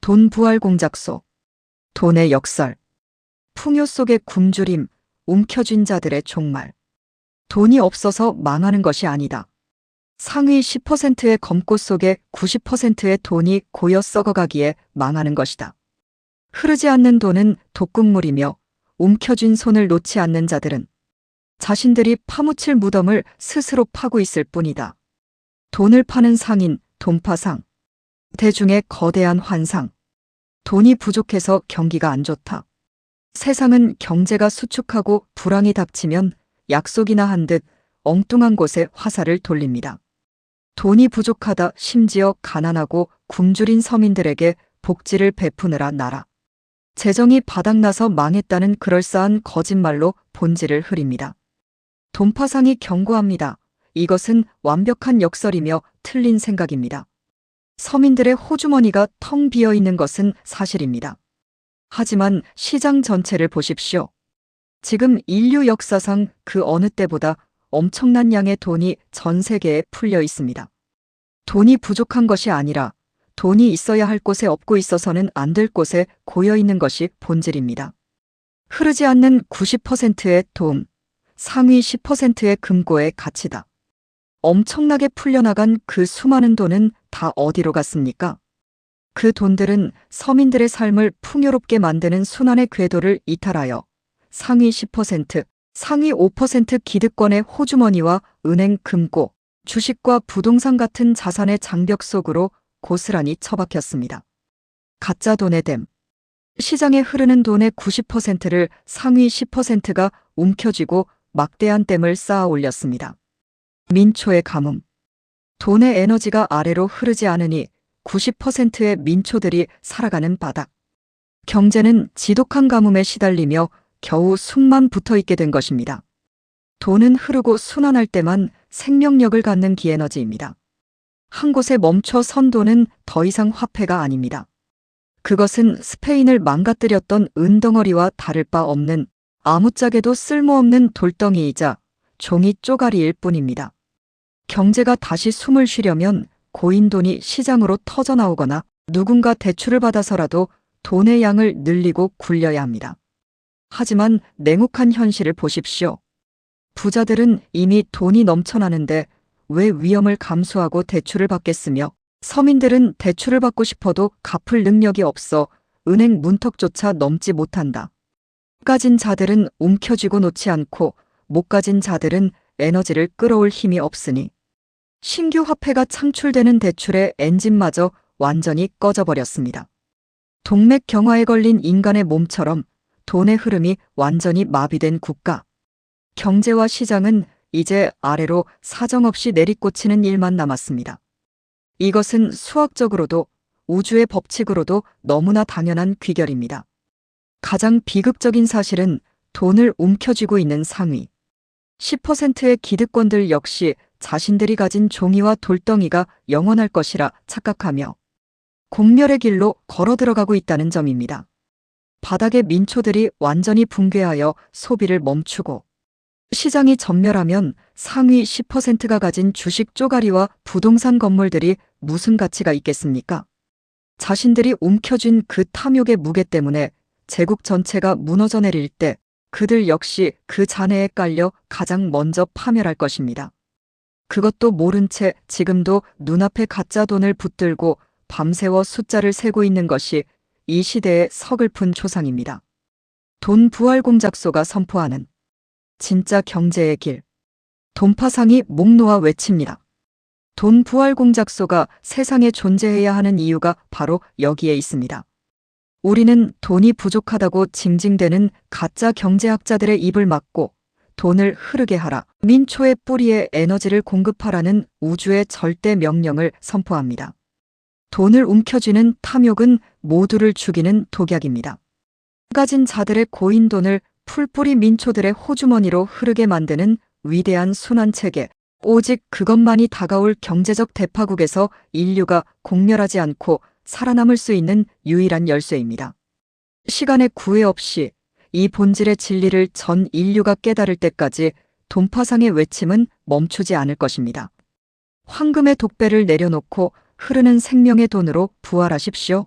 돈 부활 공작소. 돈의 역설. 풍요 속의 굶주림, 움켜쥔 자들의 종말. 돈이 없어서 망하는 것이 아니다. 상위 10%의 검꽃 속에 90%의 돈이 고여 썩어가기에 망하는 것이다. 흐르지 않는 돈은 독극물이며 움켜쥔 손을 놓지 않는 자들은 자신들이 파묻힐 무덤을 스스로 파고 있을 뿐이다. 돈을 파는 상인, 돈파상. 대중의 거대한 환상. 돈이 부족해서 경기가 안 좋다. 세상은 경제가 수축하고 불황이 닥치면 약속이나 한 듯 엉뚱한 곳에 화살을 돌립니다. 돈이 부족하다 심지어 가난하고 굶주린 서민들에게 복지를 베푸느라 나라. 재정이 바닥나서 망했다는 그럴싸한 거짓말로 본질을 흐립니다. 돈파상이 경고합니다. 이것은 완벽한 역설이며 틀린 생각입니다. 서민들의 호주머니가 텅 비어 있는 것은 사실입니다. 하지만 시장 전체를 보십시오. 지금 인류 역사상 그 어느 때보다 엄청난 양의 돈이 전 세계에 풀려 있습니다. 돈이 부족한 것이 아니라 돈이 있어야 할 곳에 없고 있어서는 안 될 곳에 고여 있는 것이 본질입니다. 흐르지 않는 90%의 돈, 상위 10%의 금고의 가치다. 엄청나게 풀려나간 그 수많은 돈은 다 어디로 갔습니까? 그 돈들은 서민들의 삶을 풍요롭게 만드는 순환의 궤도를 이탈하여 상위 10%, 상위 5% 기득권의 호주머니와 은행 금고, 주식과 부동산 같은 자산의 장벽 속으로 고스란히 처박혔습니다. 가짜 돈의 댐. 시장에 흐르는 돈의 90%를 상위 10%가 움켜쥐고 막대한 댐을 쌓아 올렸습니다. 민초의 가뭄. 돈의 에너지가 아래로 흐르지 않으니 90%의 민초들이 살아가는 바닥. 경제는 지독한 가뭄에 시달리며 겨우 숨만 붙어 있게 된 것입니다. 돈은 흐르고 순환할 때만 생명력을 갖는 기에너지입니다. 한 곳에 멈춰 선 돈은 더 이상 화폐가 아닙니다. 그것은 스페인을 망가뜨렸던 은덩어리와 다를 바 없는 아무짝에도 쓸모없는 돌덩이이자 종이 쪼가리일 뿐입니다. 경제가 다시 숨을 쉬려면 고인 돈이 시장으로 터져나오거나 누군가 대출을 받아서라도 돈의 양을 늘리고 굴려야 합니다. 하지만 냉혹한 현실을 보십시오. 부자들은 이미 돈이 넘쳐나는데 왜 위험을 감수하고 대출을 받겠으며 서민들은 대출을 받고 싶어도 갚을 능력이 없어 은행 문턱조차 넘지 못한다. 가진 자들은 움켜쥐고 놓지 않고 못 가진 자들은 에너지를 끌어올 힘이 없으니 신규 화폐가 창출되는 대출의 엔진마저 완전히 꺼져버렸습니다. 동맥 경화에 걸린 인간의 몸처럼 돈의 흐름이 완전히 마비된 국가. 경제와 시장은 이제 아래로 사정없이 내리꽂히는 일만 남았습니다. 이것은 수학적으로도 우주의 법칙으로도 너무나 당연한 귀결입니다. 가장 비극적인 사실은 돈을 움켜쥐고 있는 상위 10%의 기득권들 역시 자신들이 가진 종이와 돌덩이가 영원할 것이라 착각하며 공멸의 길로 걸어 들어가고 있다는 점입니다. 바닥의 민초들이 완전히 붕괴하여 소비를 멈추고 시장이 전멸하면 상위 10%가 가진 주식 쪼가리와 부동산 건물들이 무슨 가치가 있겠습니까? 자신들이 움켜쥔 그 탐욕의 무게 때문에 제국 전체가 무너져 내릴 때 그들 역시 그 잔해에 깔려 가장 먼저 파멸할 것입니다. 그것도 모른 채 지금도 눈앞에 가짜 돈을 붙들고 밤새워 숫자를 세고 있는 것이 이 시대의 서글픈 초상입니다. 돈 부활 공작소가 선포하는 진짜 경제의 길. 돈파상이 목 놓아 외칩니다. 돈 부활 공작소가 세상에 존재해야 하는 이유가 바로 여기에 있습니다. 우리는 돈이 부족하다고 징징대는 가짜 경제학자들의 입을 막고 돈을 흐르게 하라, 민초의 뿌리에 에너지를 공급하라는 우주의 절대 명령을 선포합니다. 돈을 움켜쥐는 탐욕은 모두를 죽이는 독약입니다. 가진 자들의 고인 돈을 풀뿌리 민초들의 호주머니로 흐르게 만드는 위대한 순환체계, 오직 그것만이 다가올 경제적 대파국에서 인류가 공멸하지 않고 살아남을 수 있는 유일한 열쇠입니다. 시간의 구애 없이 이 본질의 진리를 전 인류가 깨달을 때까지 돈파상의 외침은 멈추지 않을 것입니다. 황금의 독배를 내려놓고 흐르는 생명의 돈으로 부활하십시오.